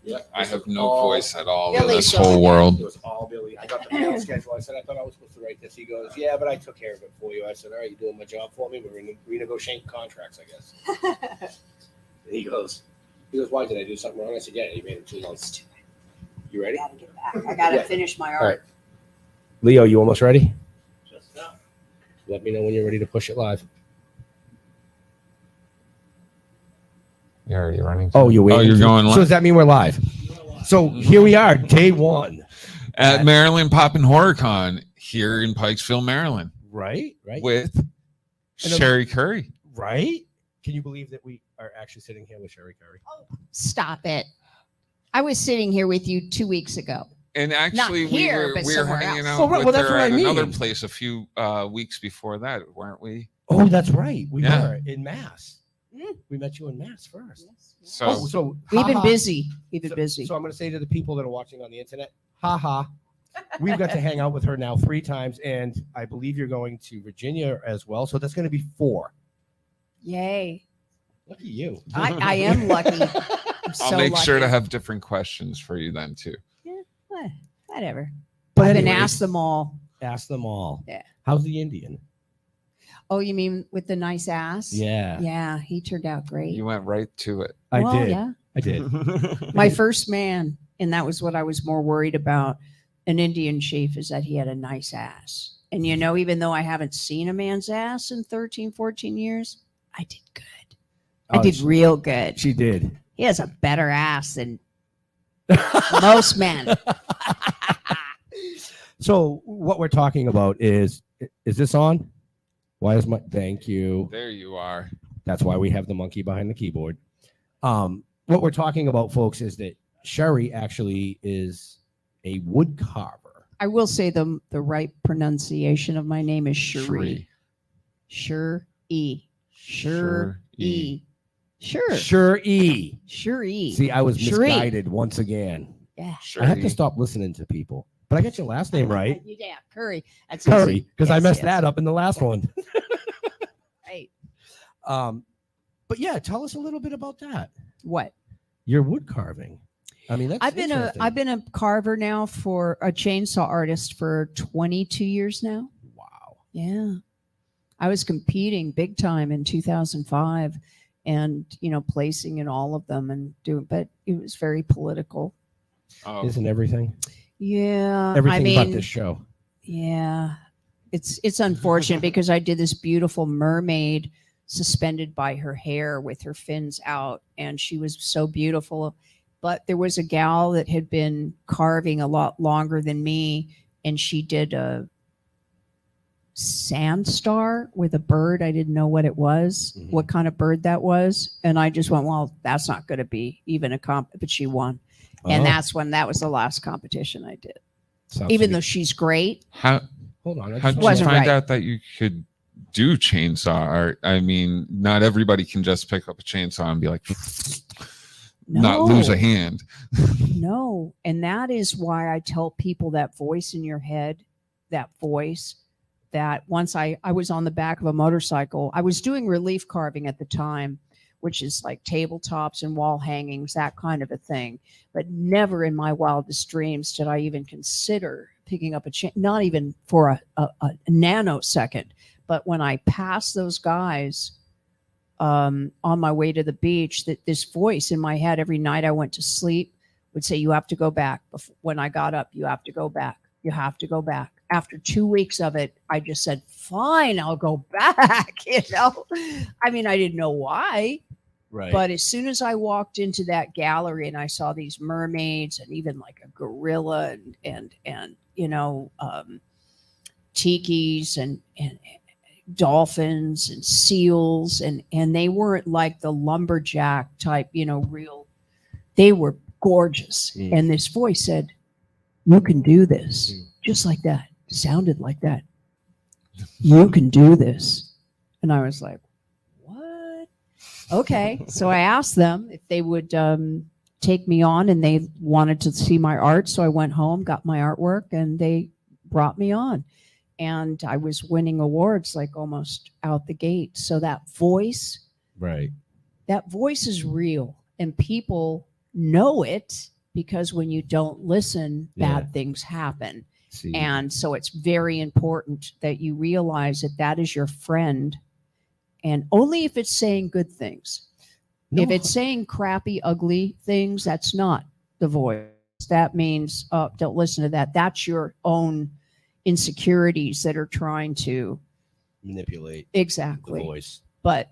Yeah, I have no voice at all in Billy this saw whole it. world. It was all Billy. I got the mail schedule. I said, I thought I was supposed to write this. He goes, yeah, but I took care of it for you. I said, all right, you doing my job for me? We're renegotiating contracts, I guess. And he goes, why did I do something wrong? I said, yeah, you made it too long. You ready? I gotta get back. I gotta finish my art. All right. Leo, you almost ready? Just now. Let me know when you're ready to push it live. You're already running. Oh, you're waiting. Oh, you're going So live? does that mean we're live? So here we are, day one. At Maryland Pop and HorrorCon here in Pikesville, Maryland. Right? With Cherie Currie. Right? Can you believe that we are actually sitting here with Cherie Currie? Oh, stop it. I was sitting here with you 2 weeks ago. And actually, Not here, but we were somewhere hanging else. out Well, with that's her what I at another mean. place a few weeks before that, weren't we? Oh, that's right. We Yeah. were in Mass. We met you in Mass first. So Oh, so We've been ha-ha. busy. We've been busy. So I'm going to say to the people that are watching on the internet, haha. We've got to hang out with her now 3 times, and I believe you're going to Virginia as well. So that's going to be 4. Yay. Look at you. I am lucky. I'm I'll so make sure to lucky. have different questions for you then too. Whatever. But I've been anyways, asked them all. Ask them all. Yeah. How's the Indian? Oh, you mean with the nice ass? Yeah. Yeah, he turned out great. You went right to it. I Well, did. Yeah. I did. My first man, and that was what I was more worried about, an Indian chief, is that he had a nice ass. And you know, even though I haven't seen a man's ass in 13, 14 years, I did good. I Oh, did real good. She did. He has a better ass than most men. So what we're talking about is this on? Why is my thank you? There you are. That's why we have the monkey behind the keyboard. What we're talking about, folks, is that Cherie actually is a wood carver. I will say the right pronunciation of my name is Cherie. Cherie. Cherie. Sure. Cherie. Cherie. See, I was Cherie. misguided once again. Yeah. I have to stop listening to people. But I got your last name right. Yeah, Currie. That's Currie, easy. because I Yes, messed yes. that up in the last one. Right. But yeah, tell us a little bit about that. What? Your wood carving. I mean, that's I've been a carver now, for a chainsaw artist for 22 years now. Wow. Yeah. I was competing big time in 2005 and, placing in all of them and doing, but it was very political. Oh, Isn't everything? Yeah. Everything but this show. Yeah. It's unfortunate because I did this beautiful mermaid suspended by her hair with her fins out, and she was so beautiful. But there was a gal that had been carving a lot longer than me, and she did a sand star with a bird. I didn't know what it was, what kind of bird that was. And I just went, well, that's not going to be even a comp, but she won. And that was the last competition I did. Even though she's great. How Hold on. did you Wasn't find right. out that you could do chainsaw art? I mean, not everybody can just pick up a chainsaw and be like, not lose a hand. No. And that is why I tell people that voice in your head, that voice, that once I was on the back of a motorcycle, I was doing relief carving at the time, which is like tabletops and wall hangings, that kind of a thing. But never in my wildest dreams did I even consider picking up a chain, not even for a nanosecond. But when I passed those guys on my way to the beach, that this voice in my head every night I went to sleep would say, you have to go back. When I got up, you have to go back. You have to go back. After 2 weeks of it, I just said, fine, I'll go back. I mean, I didn't know why. Right. But as soon as I walked into that gallery and I saw these mermaids and even like a gorilla and tikis and dolphins and seals and they weren't like the lumberjack type, real. They were gorgeous. And this voice said, you can do this. Just like that. Sounded like that. You can do this. And I was like, what? Okay. So I asked them if they would take me on, and they wanted to see my art. So I went home, got my artwork, and they brought me on. And I was winning awards like almost out the gate. So that voice Right. is real. And people know it, because when you don't listen, Yeah. bad things happen. See, And so it's very important that you realize that that is your friend, and only if it's saying good things. no, If it's saying crappy, ugly things, that's not the voice. That means, don't listen to that. That's your own insecurities that are trying to manipulate exactly. the voice. But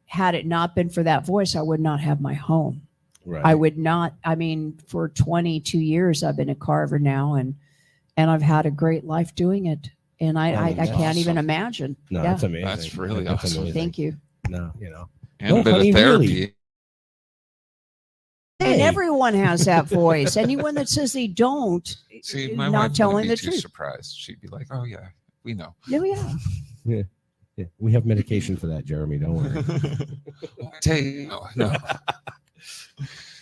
had it not been for that voice, I would not have my home. Right. I would not. I mean, for 22 years, I've been a carver now, and I've had a great life doing it. And I that's can't even awesome. imagine. No, Yeah. that's amazing. That's really awesome. amazing. Thank you. No, you know. And No, a bit honey, of therapy. really. And Hey. everyone has that voice. Anyone that says they don't, See, is my not wife telling wouldn't the be too truth. surprised. She'd be like, "Oh yeah, we know." Oh, yeah. Yeah, we have medication for that, Jeremy. Don't worry. No.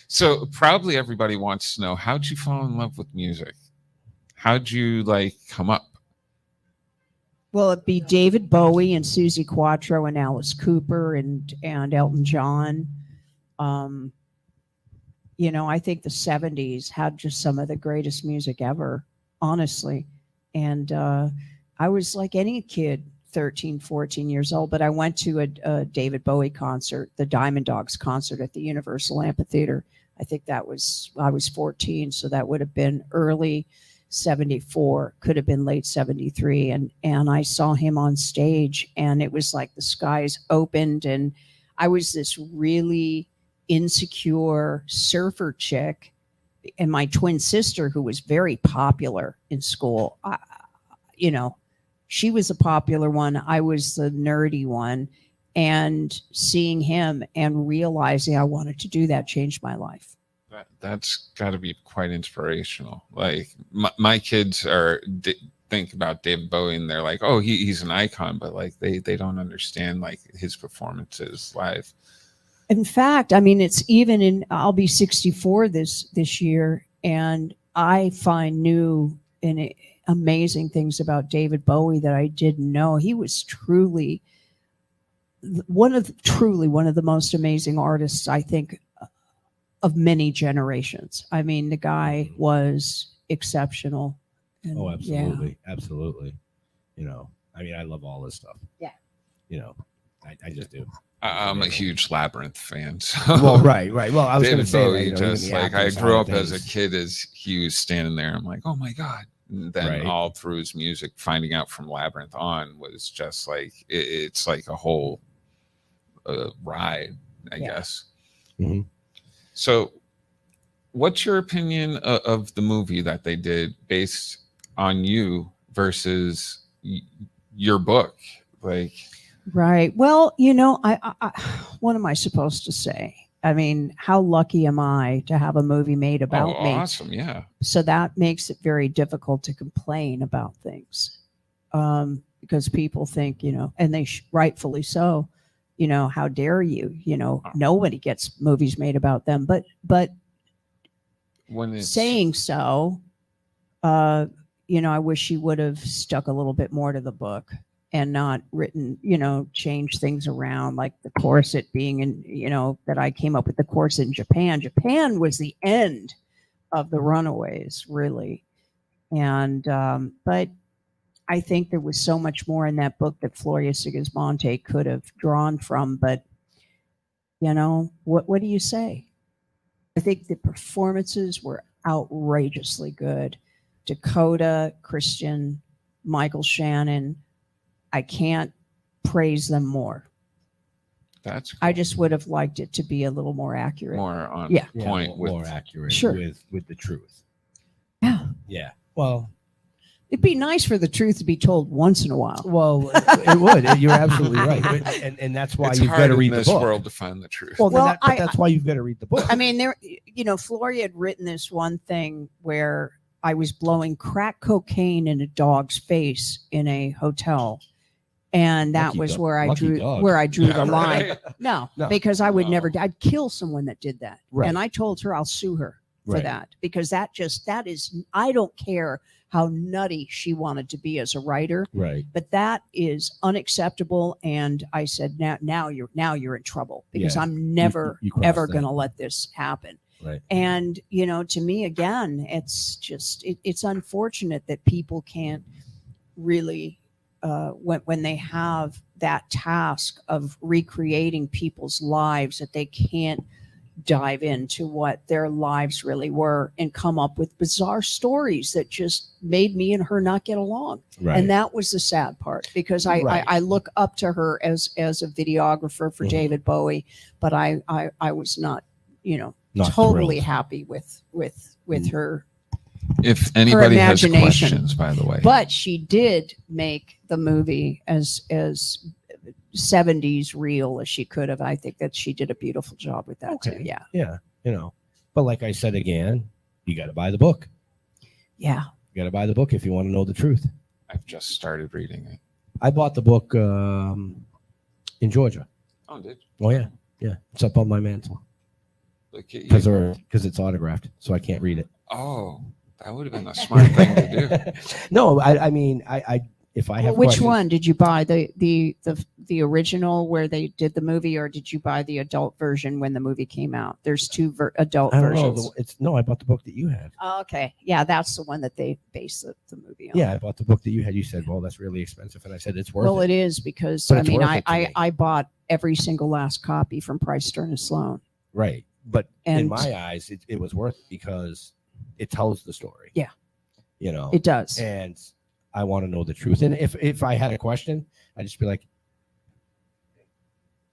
So probably everybody wants to know, how'd you fall in love with music? How'd you like come up? Well, it'd be David Bowie and Susie Quattro and Alice Cooper and Elton John. You know, I think the 70s had just some of the greatest music ever, honestly. And I was like any kid, 13, 14 years old, but I went to a David Bowie concert, the Diamond Dogs concert at the Universal Amphitheater. I think I was 14, so that would have been early 74, could have been late 73. And I saw him on stage, and it was like the skies opened, and I was this really insecure surfer chick, and my twin sister, who was very popular in school, you know, she was a popular one. I was the nerdy one. And seeing him and realizing I wanted to do that changed my life. That's got to be quite inspirational. Like my kids think about David Bowie and they're like, "Oh, he's an icon," but like they don't understand like his performances live. In fact, I mean, it's even in. I'll be 64 this year, and I find new and amazing things about David Bowie that I didn't know. He was truly one of the most amazing artists, I think, of many generations. I mean, the guy was exceptional. And, Oh, absolutely. Absolutely. You know, I mean, I love all this stuff. Yeah. You know, I just do. I'm a huge Labyrinth fan. So Well, right. Well, I was going to David say, Bowie, that, you know, just even the like I acting grew side up of as a things. kid as he was standing there. I'm like, "Oh my God." And then Right. all through his music, finding out from Labyrinth on was just like, it's like a whole ride, I guess. Mhm. So what's your opinion of the movie that they did based on you versus your book? Like, right. Well, you know, I what am I supposed to say? I mean, how lucky am I to have a movie made about me? awesome. Yeah. So that makes it very difficult to complain about things, because people think, you know, and they rightfully so, you know, how dare you? You know, nobody gets movies made about them. But When it's saying so, you know, I wish she would have stuck a little bit more to the book and not written, you know, change things around, like the corset being in, you know, that I came up with the corset in Japan. Japan was the end of the Runaways, really. And, but I think there was so much more in that book that Floria Sigismonte could have drawn from. But, you know, what do you say? I think the performances were outrageously good. Dakota, Christian, Michael Shannon, I can't praise them more. that's I just would have liked it to be a little more accurate. more on Yeah. point with more accurate Sure. with the truth. Yeah. Yeah. Well, It'd be nice for the truth to be told once in a while. it would. You're absolutely right. And that's why it's you've hard got to in read the this book. world to find the truth. Well, Well, that's why you've got to read the book. I mean, there, you know, Floria had written this one thing where I was blowing crack cocaine in a dog's face in a hotel. And that Lucky was dog. where I Lucky drew dog. the line. Right? No, No. because I would No. never, I'd kill someone that did that. Right. And I told her I'll sue her for Right. that, because that is, I don't care how nutty she wanted to be as a writer, Right. but that is unacceptable. And I said, now you're in trouble, because Yeah. I'm never, you crossed ever that. going to let this happen. Right. And, you know, to me, again, it's just, it's unfortunate that people can't really, when they have that task of recreating people's lives, that they can't dive into what their lives really were and come up with bizarre stories that just made me and her not get along. Right. And that was the sad part, because I look up to her as a videographer for David Bowie, but I was not, you know, Not totally thrilled. happy with her. If anybody has imagination. questions, by the way, But she did make the movie as 70s real as she could have. I think that she did a beautiful job with that too. Yeah. Yeah. You know, but like I said again, you got to buy the book. Yeah. You got to buy the book if you want to know the truth. I've just started reading it. I bought the book in Georgia. Oh, did Oh yeah, yeah. It's up on my mantle look at you? because it's autographed, so I can't read it. Oh, that would have been a smart thing to do. No, I mean, I if I have Which questions- one did you buy? The original where they did the movie, or did you buy the adult version when the movie came out? There's two adult I don't know. versions. I bought the book that you had. Oh, okay. Yeah, that's the one that they based the movie on. Yeah, I bought the book that you had. You said, "Well, that's really expensive," and I said, "It's worth Well, it." it is, because But I it's mean, worth it to me. I bought every single last copy from Price, Stern and Sloan. Right, but in And- my eyes, it was worth it because it tells the story. Yeah. You know, It does. and I want to know the truth. And if I had a question, I'd just be like,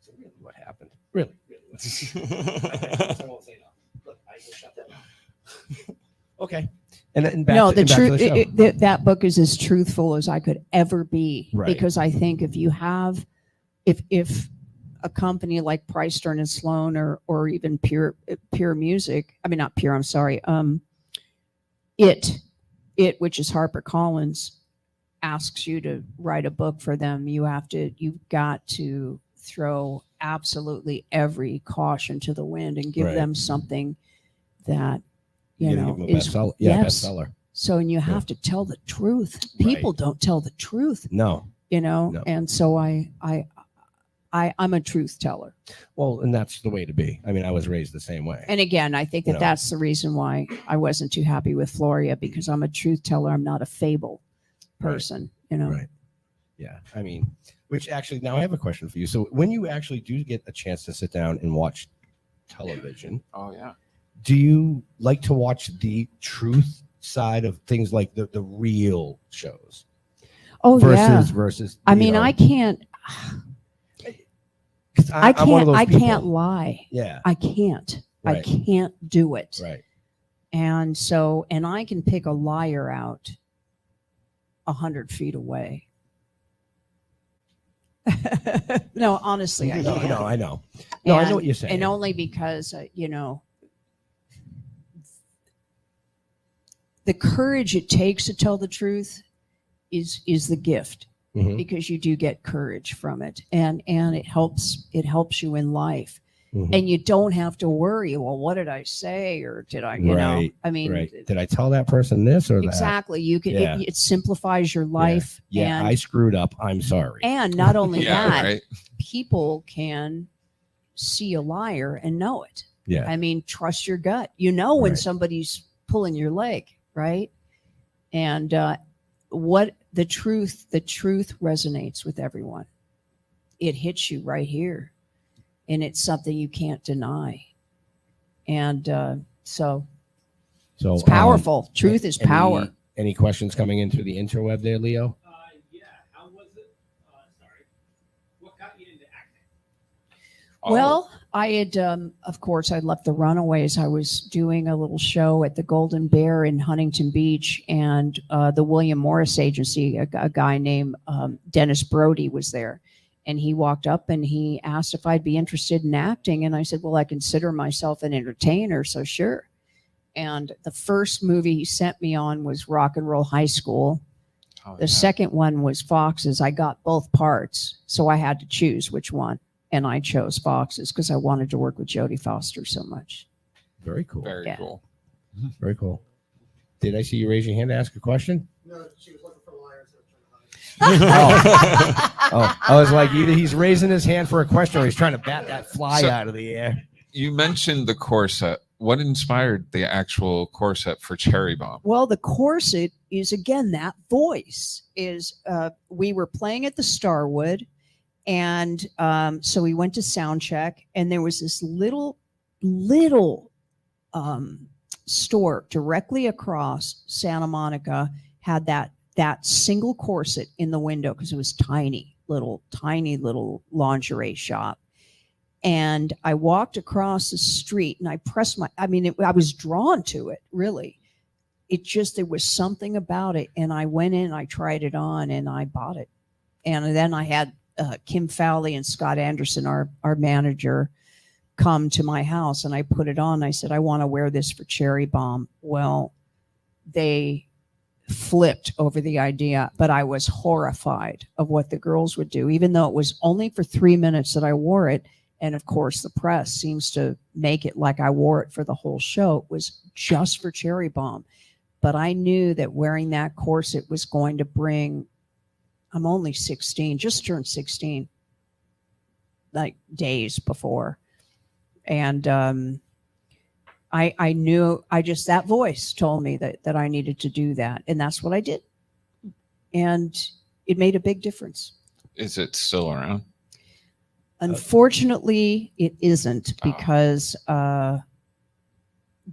"So really, what happened? Really, what happened?" I won't say no. Look, I will shut that mouth. Okay. And back No, to, the and back to truth. the show. That book is as truthful as I could ever be. Right. Because I think if you have, if a company like Price, Stern and Sloan, or even Pure Music, I mean not Pure, I'm sorry, it which is HarperCollins, asks you to write a book for them, you've got to throw absolutely every caution to the wind and give Right. them something that You gotta know give 'em a is bestseller. Yeah, yes. bestseller. So, and you have to tell the truth. People don't tell the truth, No. you know. No. And so I'm a truth teller. Well, and that's the way to be. I mean, I was raised the same way. And again, I think You that know. that's the reason why I wasn't too happy with Floria, because I'm a truth teller. I'm not a fable person, you know. Right. Yeah. I mean, which actually, now I have a question for you. So when you actually do get a chance to sit down and watch television, Oh yeah. do you like to watch the truth side of things, like the real shows Oh yeah. versus? I you mean, know, I can't. 'cause I'm one of those I people. can't lie. Yeah. I can't. I Right. can't do it. Right. And so, and I can pick a liar out 100 feet away. No, honestly, I No, can't. no, I know. No, I know what you're saying. And only because, you know, the courage it takes to tell the truth is the gift, Mhm. because you do get courage from it, and it helps you in life. Mhm. And you don't have to worry, well, what did I say, or did I, you know, Right, I mean, Right. Did I tell that person this or that? exactly. You can, Yeah. it simplifies your life. Yeah, and, I screwed up. I'm sorry. and not only Yeah. that, Right. people can see a liar and know it. Yeah. I mean, trust your gut. You know when Right. somebody's pulling your leg, right? And what the truth resonates with everyone. It hits you right here, and it's something you can't deny. And so So it's powerful. Truth is power. Any questions coming in through the interweb there, Leo? Yeah. How was it? Sorry. What got you into acting? Oh, Well, I had, of course, I left the Runaways. I was doing a little show at the Golden Bear in Huntington Beach, and the William Morris Agency, a guy named Dennis Brody was there. And he walked up and he asked if I'd be interested in acting. And I said, well, I consider myself an entertainer, so sure. And the first movie he sent me on was Rock and Roll High School. oh, The yeah. second one was Foxes. I got both parts, so I had to choose which one. And I chose Foxes because I wanted to work with Jodie Foster so much. Very cool. Very Yeah. cool. Very cool. Did I see you raise your hand to ask a question? No, she was looking for liars. Oh, I was like, either he's raising his hand for a question or he's trying to bat that fly So- out of the air. You mentioned the Corsa what inspired the actual corset for Cherry Bomb? Well, the corset is, again, that voice is, we were playing at the Starwood, and so we went to sound check, and there was this little store directly across Santa Monica, had that single corset in the window because it was tiny little lingerie shop. And I walked across the street and I pressed I was drawn to it, really. There was something about it. And I went in, I tried it on, and I bought it. And then I had Kim Fowley and Scott Anderson, our manager, come to my house, and I put it on. I said, I want to wear this for Cherry Bomb. Well, they flipped over the idea, but I was horrified of what the girls would do, even though it was only for 3 minutes that I wore it. And of course, the press seems to make it like I wore it for the whole show. It was just for Cherry Bomb. But I knew that wearing that corset was going to bring, I'm only 16, just turned 16, like days before. And I knew, that voice told me that I needed to do that. And that's what I did. And it made a big difference. Is it still around? Unfortunately, it isn't, because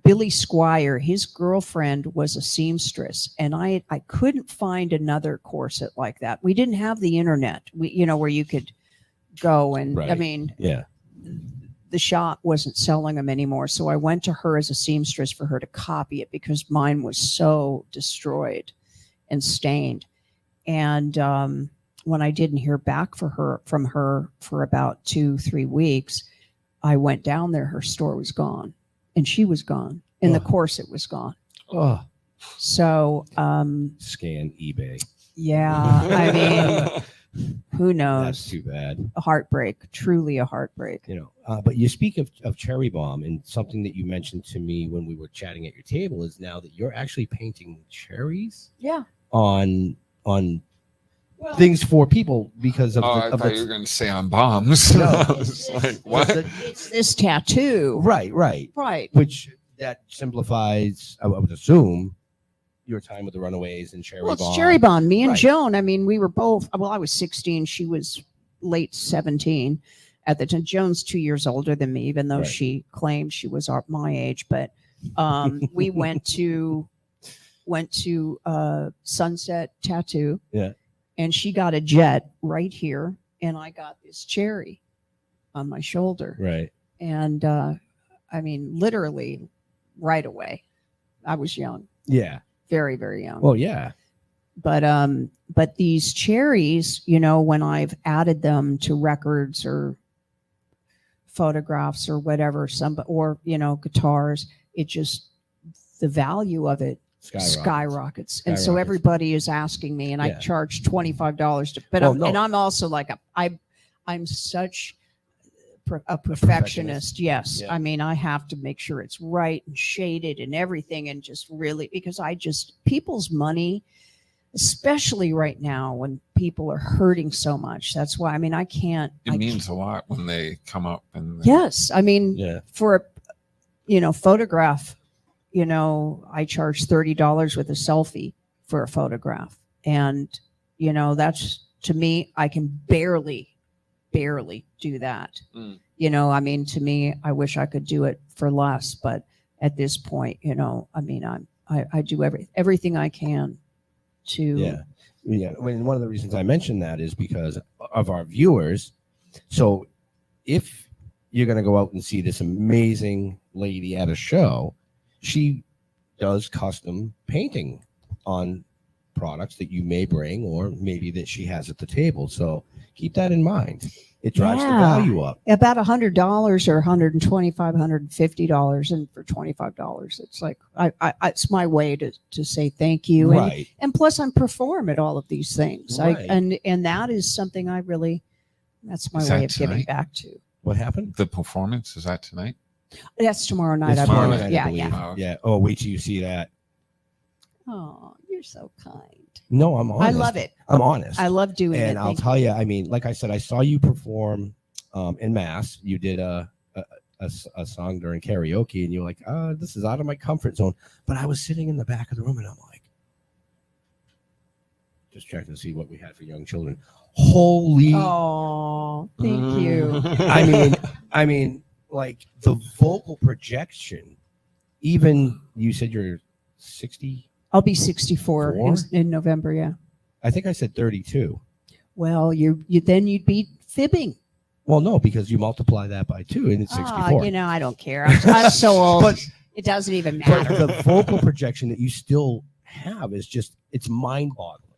Billy Squire, his girlfriend, was a seamstress, and I couldn't find another corset like that. We didn't have the internet, where you could go and, Right. Yeah. The shop wasn't selling them anymore. So I went to her as a seamstress for her to copy it, because mine was so destroyed and stained. And when I didn't hear back from her for about 2-3 weeks, I went down there. Her store was gone, and she was gone, and the corset was gone. Oh, So scan eBay. yeah, I mean, who knows? That's too bad. A heartbreak, truly a heartbreak. But you speak of Cherry Bomb, and something that you mentioned to me when we were chatting at your table is now that you're actually painting cherries Yeah. on things for people because of I the, thought you were going to say on bombs. No. I was like, what? It's this tattoo. Right. Which that simplifies, I would assume, your time with the Runaways and Cherry Well, Bomb. it's Cherry Bomb. Me and Right. Joan, I mean, we were both, well, I was 16. She was late 17 at the time. Joan's 2 years older than me, even though Right. she claimed she was my age. But we went to Sunset Tattoo. Yeah. And she got a jet right here, and I got this cherry on my shoulder. Right. And I mean, literally right away. I was young, Yeah. very, very young. Well, yeah. But these cherries, when I've added them to records or photographs or whatever, guitars, it just, the value of it skyrockets. And so everybody is asking me, and I Yeah. charge $25 but Well, no. and I'm also like I'm such a perfectionist. Yes. Yeah. I mean, I have to make sure it's right and shaded and everything, and just really, because people's money, especially right now when people are hurting so much. That's why, I mean, I can't. It means a lot when they come up and Yes. I mean, Yeah. for a photograph, I charge $30 with a selfie for a photograph. And, that's, to me, I can barely do that. Mm. I mean, to me, I wish I could do it for less, but at this point, I mean, I do everything I can to. Yeah. I mean, one of the reasons I mentioned that is because of our viewers. So if you're going to go out and see this amazing lady at a show, she does custom painting on products that you may bring, or maybe that she has at the table. So keep that in mind. It drives the value up. About $100 or $125, $150, and for $25, it's like it's my way to say thank you. Right. And plus, I perform at all of these things. Right. And that is something that's my Is way that of giving tonight? back to. What happened? the performance, is that tonight? That's tomorrow night. It's I tomorrow believe. night, I Yeah, believe. yeah. Oh. Yeah. Oh, wait till you see that. Oh, you're so kind. No, I'm honest. I love it. I'm honest. I love doing it. And I'll Thank tell you, I mean, like I said, I saw you perform in Mass. You did a a song during karaoke, and you're like, oh, this is out of my comfort zone. But I was sitting in the back of the room, and I'm like, just checking to see what we had for young children. Holy, Oh, thank you. I mean, like the vocal projection. Even you said you're 60. I'll be 64 Four? in November. Yeah. I think I said 32. Well, you'd be fibbing. Well, no, because you multiply that by 2 and it's 64. I don't care. I'm so old. But- it doesn't even But matter. the vocal projection that you still have is just, it's mind-boggling.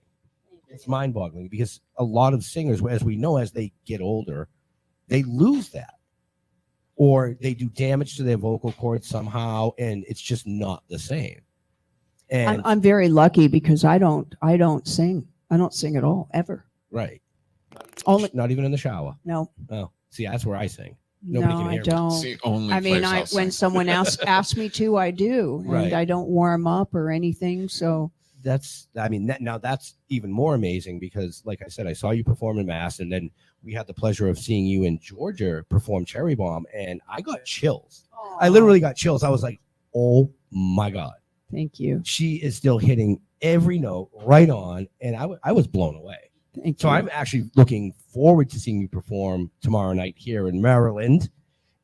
It's mind-boggling because a lot of singers, as we know, as they get older, they lose that. Or they do damage to their vocal cords somehow, and it's just not the same. And I'm very lucky because I don't sing. I don't sing at all, ever. right. Only Not even in the shower. no. Oh, see, that's where I sing. Nobody No, can I hear me. don't. It's the only I mean, place I'll when sing. someone asks me to, I do, and Right. I don't warm up or anything. So That's even more amazing because, like I said, I saw you perform in Mass, and then we had the pleasure of seeing you in Georgia perform Cherry Bomb, and I got chills. I literally got chills. I was like, oh my God. Thank you. She is still hitting every note right on, and I was blown away. Thank So you. I'm actually looking forward to seeing you perform tomorrow night here in Maryland,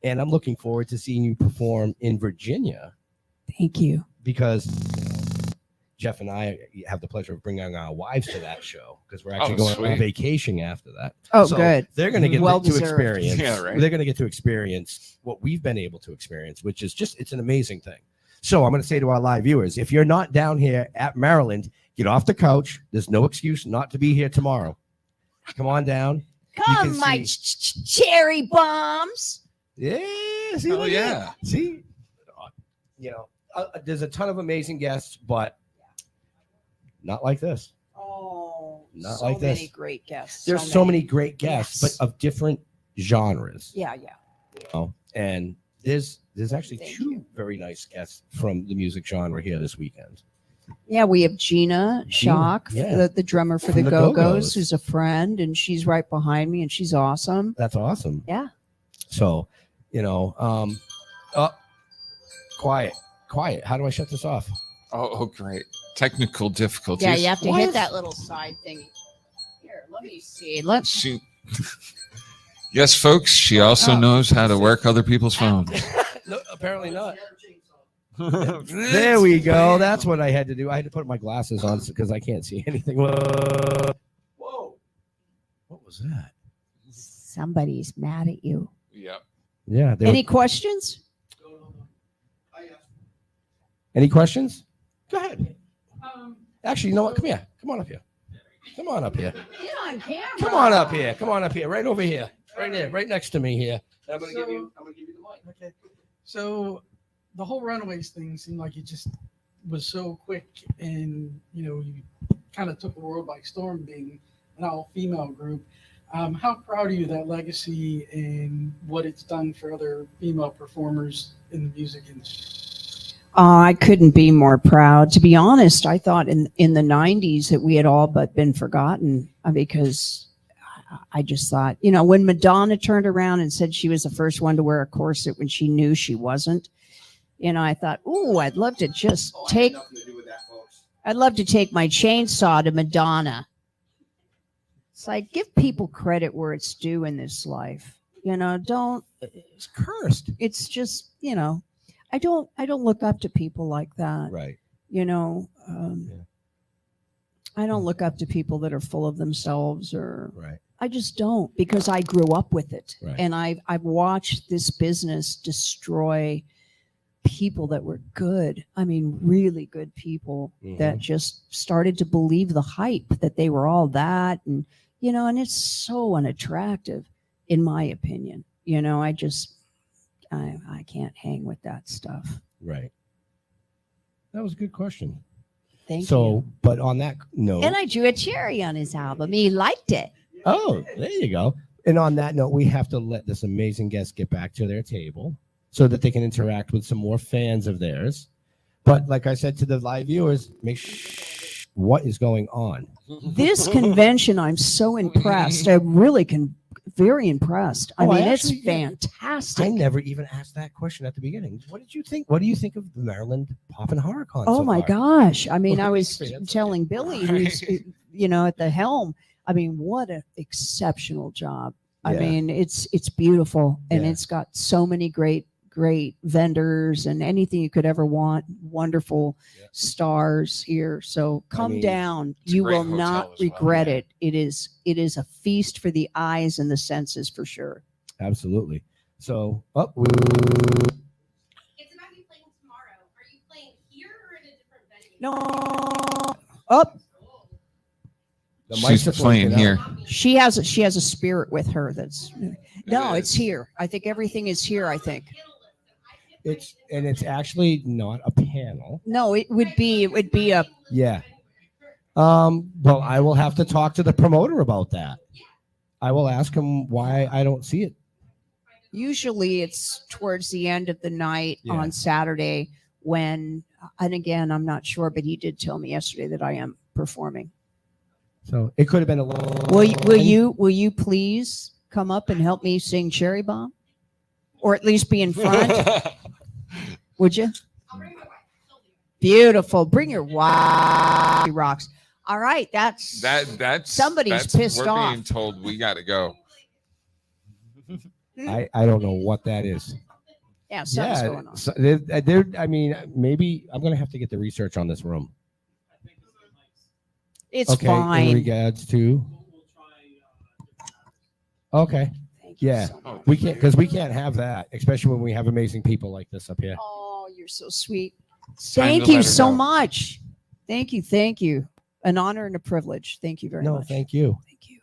and I'm looking forward to seeing you perform in Virginia Thank you. because Jeff and I have the pleasure of bringing our wives to that show because we're actually Oh, going sweet. on vacation after that. Oh, So good. They're going to get Well to deserved. experience. Yeah, right. They're going to get to experience what we've been able to experience, which is just, it's an amazing thing. So I'm going to say to our live viewers, if you're not down here at Maryland, get off the couch. There's no excuse not to be here tomorrow. Come on down. Come, can my cherry bombs. Yeah. See, Oh, look at yeah. that. See, there's a ton of amazing guests, but not like this. Oh, Not so like this. many great guests. There's so many great guests, Yes. but of different genres. Yeah. You know? And there's actually Thank two you. very nice guests from the music genre here this weekend. Yeah, we have Gina Shock, yeah. the drummer for From the the Go-Go's, Go-Go's. who's a friend, and she's right behind me, and she's awesome. That's awesome. Yeah. So, quiet. How do I shut this off? Oh, great. Technical difficulties. Yeah, you have to Why hit is- that little side thing. Here, let me see. Let's. She, yes, folks, she also Oh. knows how to work other people's phones. No, apparently not. There we go. That's what I had to do. I had to put my glasses on because I can't see anything. Whoa. What was that? Somebody's mad at you. Yep. Yeah. Any questions? Any questions? Go ahead. Actually, you know what? Come here. Come on up here. Come on up here. Get on camera. Come on up here. Come on up here. Right over here. Right there. Right next to me here. I'm gonna give you the mic. Okay. So the whole Runaways thing seemed like it just was so quick, and you kind of took the world by storm, being an all-female group. How proud are you of that legacy and what it's done for other female performers in the music industry? I couldn't be more proud. To be honest, I thought in the 90s that we had all but been forgotten because I just thought, when Madonna turned around and said she was the first one to wear a corset when she knew she wasn't, I thought, ooh, I'd love to just take my chainsaw to Madonna. It's like, give people credit where it's due in this life. Don't, It's cursed. it's just, I don't look up to people like that. Right. I don't look up to people that are full of themselves, or Right. I just don't, because I grew up with it. Right. And I've watched this business destroy people that were good. I mean, really good people that just started to believe the hype that they were all that. And, and it's so unattractive, in my opinion. I can't hang with that stuff. Right. That was a good question. Thank So, you. but on that note, And I drew a cherry on his album. He liked it. oh, there you go. And on that note, we have to let this amazing guest get back to their table so that they can interact with some more fans of theirs. But like I said to the live viewers, make sure what is going on? This convention, I'm so impressed. I really very impressed. I Oh, I mean, actually- it's fantastic. I never even asked that question at the beginning. What did you think? What do you think of the Maryland Pop and Horror Con? Oh so my far? gosh. I mean, I What was experience? telling Billy, who's, at the helm, I mean, what an exceptional job. I Yeah. mean, it's beautiful, and Yeah. it's got so many great vendors and anything you could ever want. Wonderful Yeah. stars here. So come mean, down. it's a You great will hotel not as well. regret Yeah. it. It is a feast for the eyes and the senses for sure. Absolutely. So, It's about you playing tomorrow. Are you playing here or in a different venue? No. Up. the She's mics are playing flipping here. out. She has a spirit with her. That's no, It it's is. here. I think everything is here. I think. It's actually not a panel. No, it would be a Yeah. Well, I will have to talk to the promoter about that. I will ask him why I don't see it. usually it's towards the end of the night Yeah. on Saturday when, and again, I'm not sure, but he did tell me yesterday that I am performing. So it could have been a little. Will you please come up and help me sing Cherry Bomb? Or at least be in front? Would you? I'll bring my wife. She'll do it. Beautiful. Bring your wife. She rocks. All right. That's somebody's pissed we're off. being told we got to go. I don't know what that is. Yeah, something's going on. So I mean, maybe I'm gonna have to get the research on this room. It's Okay, in fine. regards to. Okay, Thank you yeah. so much. we can't have that, especially when we have amazing people like this up here. Oh, you're so sweet. Time Thank to you let her so go. much. Thank you. Thank you. An honor and a privilege. Thank you very No, much. thank you. Thank you.